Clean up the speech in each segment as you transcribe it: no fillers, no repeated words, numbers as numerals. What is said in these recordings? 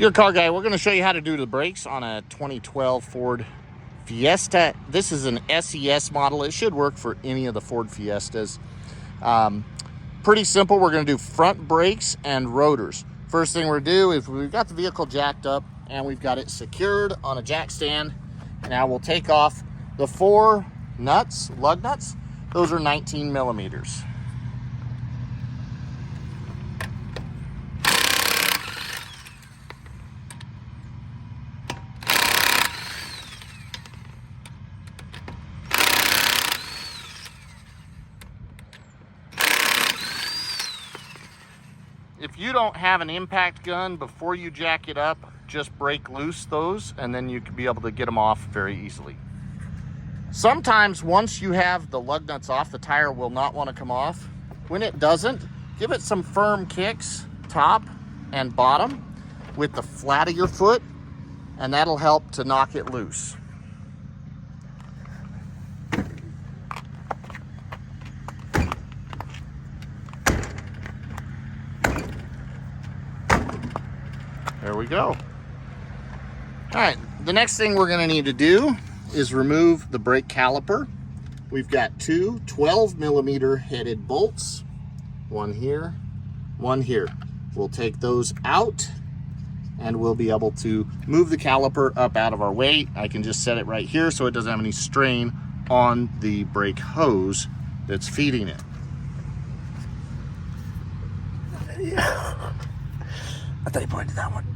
You're a car guy. We're going to show you how to do the brakes on a 2012 Ford Fiesta. This is an SES model. It should work for any of the Ford Fiestas. Pretty simple. We're going to do front brakes and rotors. First thing we're going to do is we've got the vehicle jacked up and we've got it secured on a jack stand. And now we'll take off the 4 nuts, lug nuts. Those are 19 millimeters. If you don't have an impact gun before you jack it up, just break loose those and then you can be able to get them off very easily. Sometimes once you have the lug nuts off, the tire will not want to come off. When it doesn't, give it some firm kicks, top and bottom, with the flat of your foot, and that'll help to knock it loose. There we go. All right, the next thing we're gonna need to do is remove the brake caliper. We've got 2 12 millimeter headed bolts, one here, one here. We'll take those out and we'll be able to move the caliper up out of our way. I can just set it right here so it doesn't have any strain on the brake hose that's feeding it. Yeah. I thought you pointed to that one.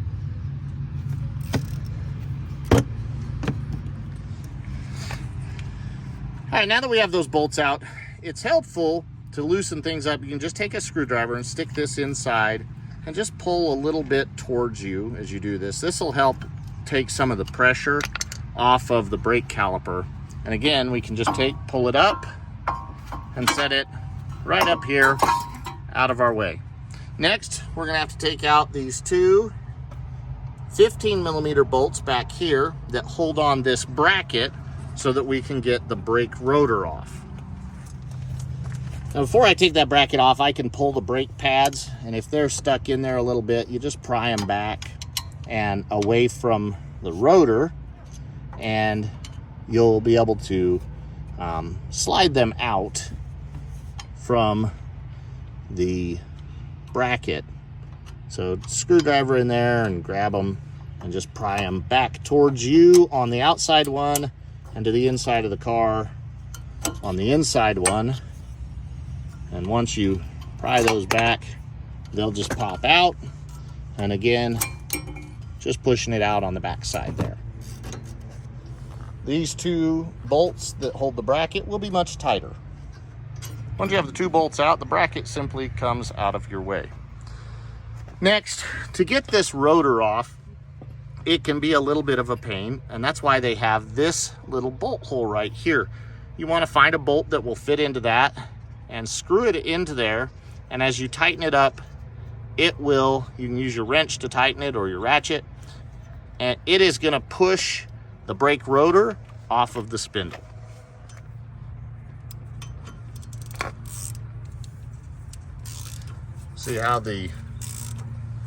All right, now that we have those bolts out, it's helpful to loosen things up. You can just take a screwdriver and stick this inside and just pull a little bit towards you as you do this. This will help take some of the pressure off of the brake caliper. And again, we can just pull it up and set it right up here out of our way. Next, we're gonna have to take out these 2 15 millimeter bolts back here that hold on this bracket so that we can get the brake rotor off. Now, before I take that bracket off, I can pull the brake pads, and if they're stuck in there a little bit, you just pry them back and away from the rotor, and you'll be able to slide them out from the bracket. So screwdriver in there and grab them and just pry them back towards you on the outside one and to the inside of the car on the inside one. And once you pry those back, they'll just pop out. And again, just pushing it out on the back side there. These 2 bolts that hold the bracket will be much tighter. Once you have the 2 bolts out, the bracket simply comes out of your way. Next, to get this rotor off, it can be a little bit of a pain, and that's why they have this little bolt hole right here. You want to find a bolt that will fit into that and screw it into there, and as you tighten it up, it will, you can use your wrench to tighten it or your ratchet, and it is going to push the brake rotor off of the spindle. See how the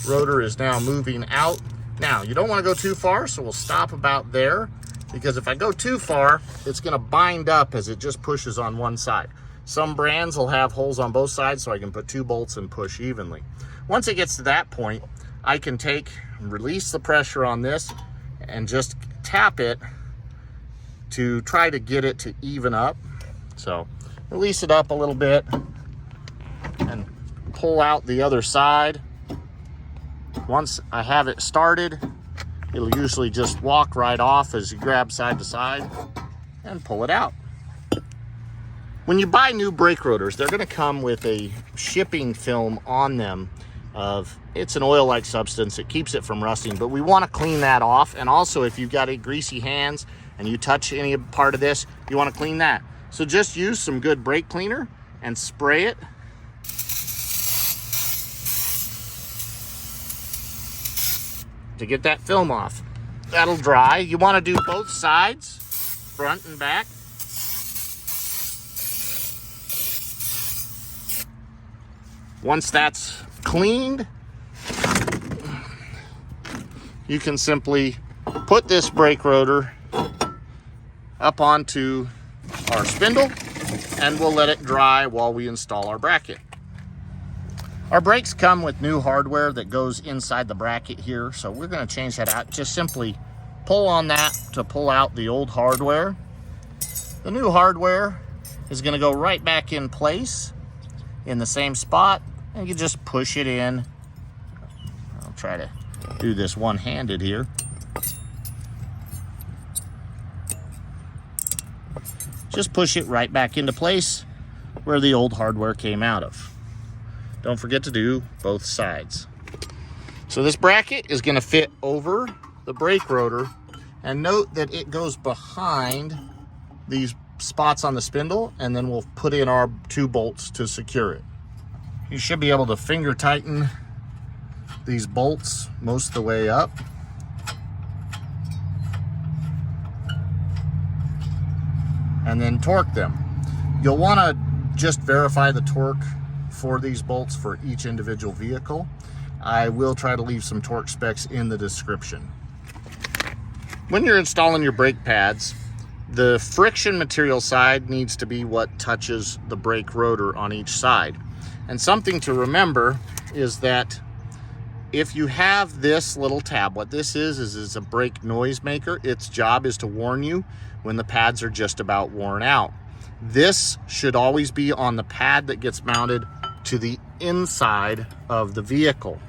rotor is now moving out. Now, you don't want to go too far, so we'll stop about there, because if I go too far, it's going to bind up as it just pushes on one side. Some brands will have holes on both sides, so I can put 2 bolts and push evenly. Once it gets to that point, I can take and release the pressure on this and just tap it to try to get it to even up. So release it up a little bit and pull out the other side. Once I have it started, it'll usually just walk right off as you grab side to side and pull it out. When you buy new brake rotors, they're going to come with a shipping film on them it's an oil-like substance. It keeps it from rusting, but we want to clean that off. And also, if you've got greasy hands and you touch any part of this, you want to clean that. So just use some good brake cleaner and spray it. To get that film off. That'll dry. You want to do both sides, front and back. Once that's cleaned, you can simply put this brake rotor up onto our spindle, and we'll let it dry while we install our bracket. Our brakes come with new hardware that goes inside the bracket here, so we're going to change that out. Just simply pull on that to pull out the old hardware. The new hardware is going to go right back in place in the same spot, and you just push it in. I'll try to do this one-handed here. Just push it right back into place where the old hardware came out of. Don't forget to do both sides. So this bracket is going to fit over the brake rotor, and note that it goes behind these spots on the spindle, and then we'll put in our 2 bolts to secure it. You should be able to finger tighten these bolts most of the way up. And then torque them. You'll want to just verify the torque for these bolts for each individual vehicle. I will try to leave some torque specs in the description. When you're installing your brake pads, the friction material side needs to be what touches the brake rotor on each side. And something to remember is that if you have this little tab, what this is a brake noise maker. Its job is to warn you when the pads are just about worn out. This should always be on the pad that gets mounted to the inside of the vehicle.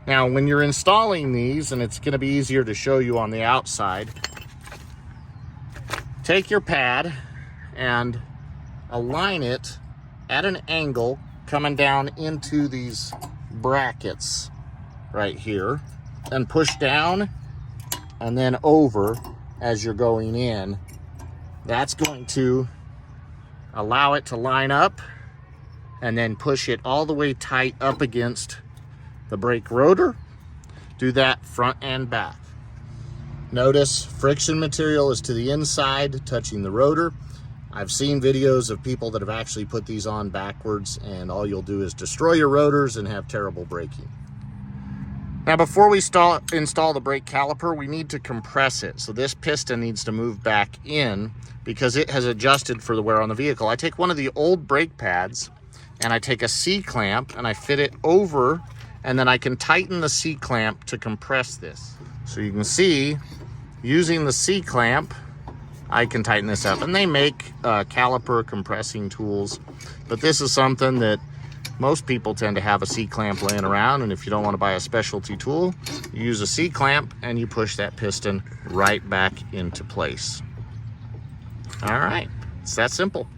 Now, when you're installing these, and it's going to be easier to show you on the outside, take your pad and align it at an angle coming down into these brackets right here, and push down and then over as you're going in. That's going to allow it to line up, and then push it all the way tight up against the brake rotor. Do that front and back. Notice friction material is to the inside, touching the rotor. I've seen videos of people that have actually put these on backwards, and all you'll do is destroy your rotors and have terrible braking. Now, before we install the brake caliper, we need to compress it. So this piston needs to move back in because it has adjusted for the wear on the vehicle. I take one of the old brake pads and I take a C-clamp and I fit it over, and then I can tighten the C-clamp to compress this. So you can see, using the C-clamp, I can tighten this up. And they make caliper compressing tools, but this is something that most people tend to have a C-clamp laying around, and if you don't want to buy a specialty tool, you use a C-clamp and you push that piston right back into place. All right, it's that simple.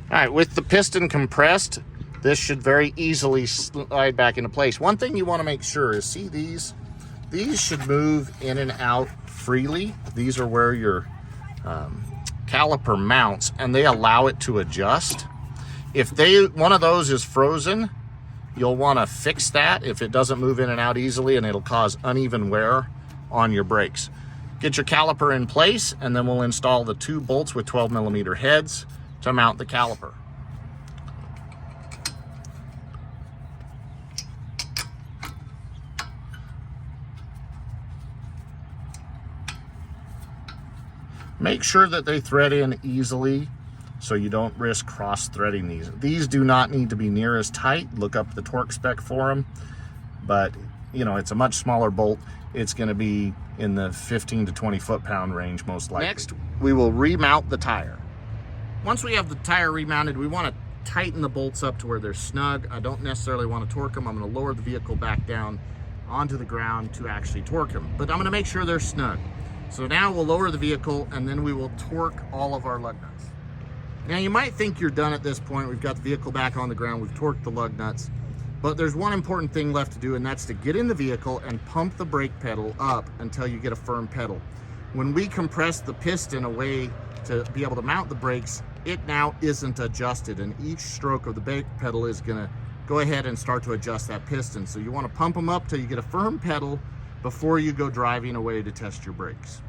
All right, with the piston compressed, this should very easily slide back into place. One thing you want to make sure is, see these? These should move in and out freely. These are where your caliper mounts, and they allow it to adjust. If one of those is frozen, you'll want to fix that if it doesn't move in and out easily, and it'll cause uneven wear on your brakes. Get your caliper in place, and then we'll install the 2 bolts with 12mm heads to mount the caliper. Make sure that they thread in easily so you don't risk cross-threading these. These do not need to be near as tight. Look up the torque spec for them. But, you know, it's a much smaller bolt. It's going to be in the 15 to 20 foot-pound range most likely. Next, we will remount the tire. Once we have the tire remounted, we want to tighten the bolts up to where they're snug. I don't necessarily want to torque them. I'm going to lower the vehicle back down onto the ground to actually torque them. But I'm going to make sure they're snug. So now we'll lower the vehicle, and then we will torque all of our lug nuts. Now you might think you're done at this point. We've got the vehicle back on the ground, we've torqued the lug nuts, but there's one important thing left to do, and that's to get in the vehicle and pump the brake pedal up until you get a firm pedal. When we compress the piston away to be able to mount the brakes, it now isn't adjusted, and each stroke of the brake pedal is gonna go ahead and start to adjust that piston. So you wanna pump them up till you get a firm pedal before you go driving away to test your brakes.